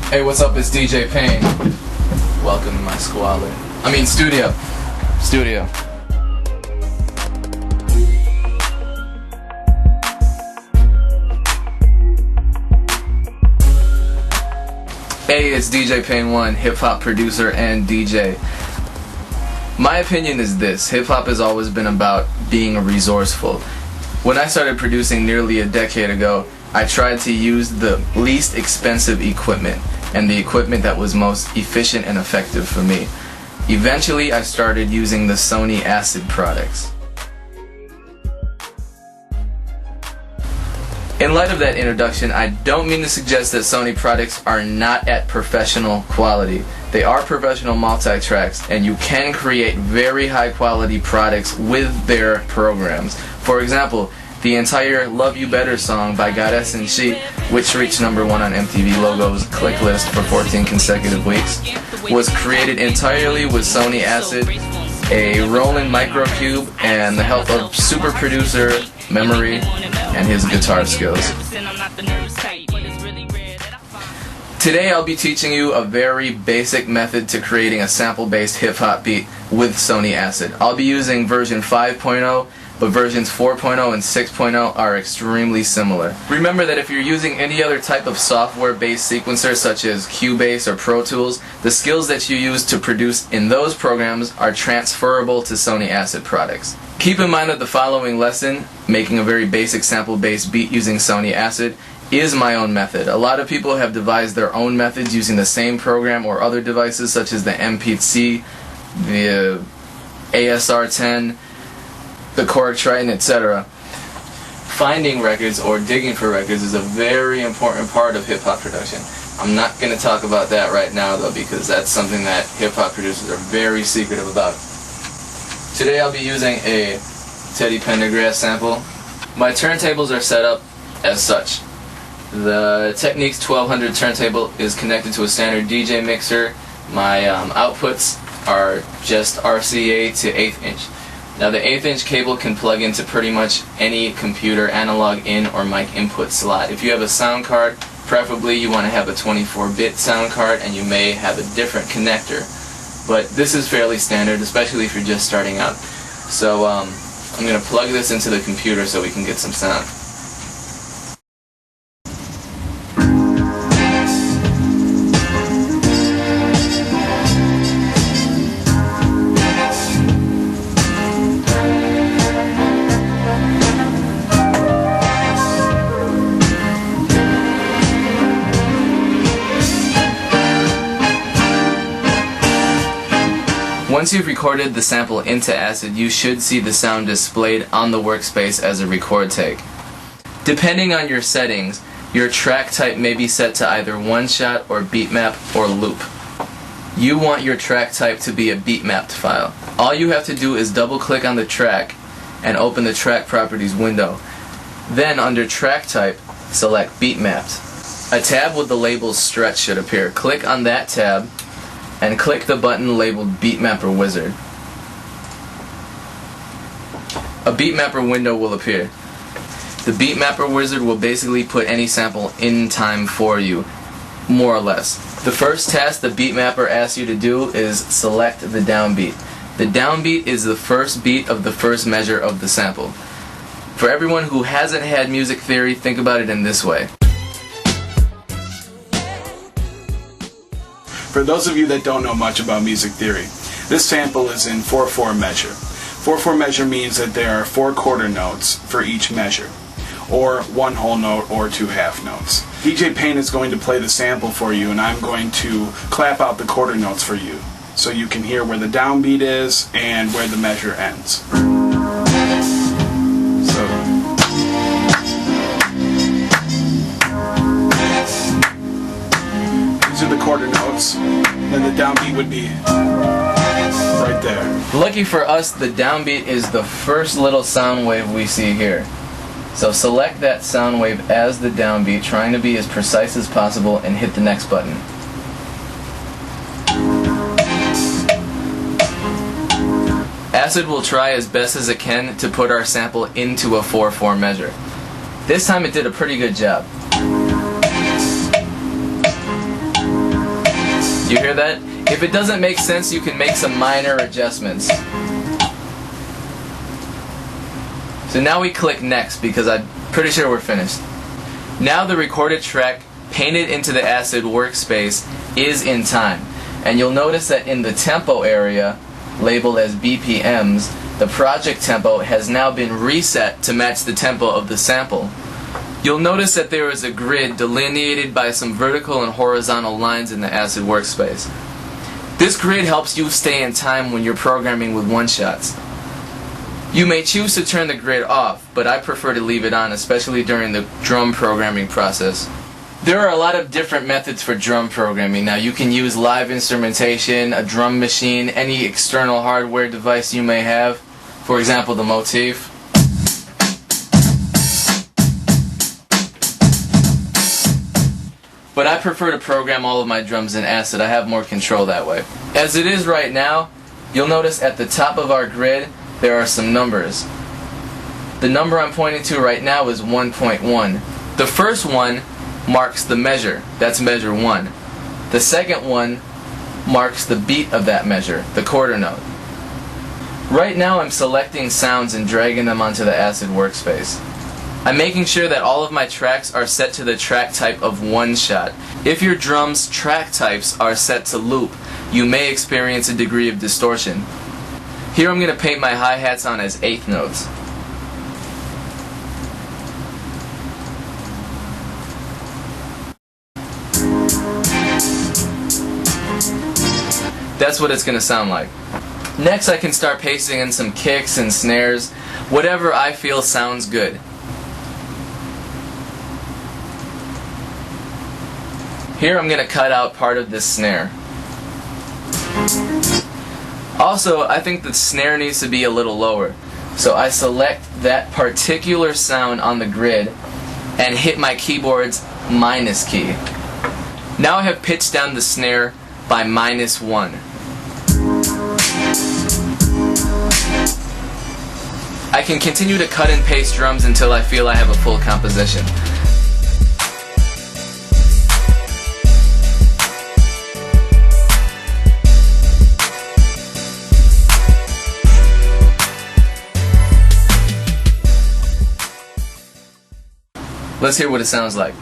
Hey, what's up? It's DJ Payne. Welcome to my studio. Hey, it's DJ Payne 1, hip-hop producer and DJ. My opinion is this: hip-hop has always been about being resourceful. When I started producing nearly a decade ago, I tried to use the least expensive equipment and the equipment that was most efficient and effective for me. Eventually, I started using the Sony ACID products. In light of that introduction, I don't mean to suggest that Sony products are not at professional quality. They are professional multi-tracks, and you can create very high quality products with their programs. For example, the entire Love You Better song by Goddess and She, which reached #1 on MTV Logo's click list for 14 consecutive weeks, was created entirely with Sony ACID, a Roland microcube, and the help of super producer Memory and his guitar skills. Today I'll be teaching you a very basic method to creating a sample-based hip-hop beat with Sony ACID. I'll be using version 5.0, but versions 4.0 and 6.0 are extremely similar. Remember that if you're using any other type of software-based sequencer such as Cubase or Pro Tools, the skills that you use to produce in those programs are transferable to Sony ACID products. Keep in mind that the following lesson, making a very basic sample-based beat using Sony ACID, is my own method. A lot of people have devised their own methods using the same program or other devices such as the MPC, the ASR10, the Korg Triton, etc. Finding records or digging for records is a very important part of hip-hop production. I'm not going to talk about that right now though, because that's something that hip-hop producers are very secretive about. Today I'll be using a Teddy Pendergrass sample. My turntables are set up as such. The Technics 1200 turntable is connected to a standard DJ mixer. My outputs are just RCA to 1/8 inch. Now the 1/8 inch cable can plug into pretty much any computer analog in or mic input slot. If you have a sound card, preferably you want to have a 24-bit sound card, and you may have a different connector. But this is fairly standard, especially if you're just starting out. So I'm going to plug this into the computer so we can get some sound. Once you've recorded the sample into ACID, you should see the sound displayed on the workspace as a record take. Depending on your settings, your track type may be set to either one-shot or beatmap or loop. You want your track type to be a beatmapped file. All you have to do is double-click on the track and open the track properties window. Then under track type, select beatmapped. A tab with the label stretch should appear. Click on that tab and click the button labeled Beatmapper Wizard. A Beatmapper window will appear. The Beatmapper Wizard will basically put any sample in time for you, more or less. The first task the Beatmapper asks you to do is select the downbeat. The downbeat is the first beat of the first measure of the sample. For everyone who hasn't had music theory, think about it in this way. For those of you that don't know much about music theory, this sample is in 4/4 measure. 4/4 measure means that there are 4 quarter notes for each measure, or 1 whole note or 2 half notes. DJ Payne is going to play the sample for you, and I'm going to clap out the quarter notes for you, so you can hear where the downbeat is and where the measure ends. These are the quarter notes, then the downbeat would be right there. Lucky for us, the downbeat is the first little sound wave we see here. So select that sound wave as the downbeat, trying to be as precise as possible, and hit the next button. ACID will try as best as it can to put our sample into a 4/4 measure. This time it did a pretty good job. You hear that? If it doesn't make sense, you can make some minor adjustments. So now we click next because I'm pretty sure we're finished. Now the recorded track painted into the ACID workspace is in time. And you'll notice that in the tempo area, labeled as BPMs, the project tempo has now been reset to match the tempo of the sample. You'll notice that there is a grid delineated by some vertical and horizontal lines in the ACID workspace. This grid helps you stay in time when you're programming with one-shots. You may choose to turn the grid off, but I prefer to leave it on, especially during the drum programming process. There are a lot of different methods for drum programming. Now you can use live instrumentation, a drum machine, any external hardware device you may have. For example, the motif. But I prefer to program all of my drums in ACID. I have more control that way. As it is right now, you'll notice at the top of our grid there are some numbers. The number I'm pointing to right now is 1.1. The first one marks the measure. That's measure 1. The second one marks the beat of that measure, the quarter note. Right now I'm selecting sounds and dragging them onto the ACID workspace. I'm making sure that all of my tracks are set to the track type of one-shot. If your drum's track types are set to loop, you may experience a degree of distortion. Here I'm going to paint my hi-hats on as eighth notes. That's what it's going to sound like. Next I can start pasting in some kicks and snares, whatever I feel sounds good. Here I'm going to cut out part of this snare. Also, I think the snare needs to be a little lower. So I select that particular sound on the grid and hit my keyboard's minus key. Now I have pitched down the snare by -1. I can continue to cut and paste drums until I feel I have a full composition. Let's hear what it sounds like.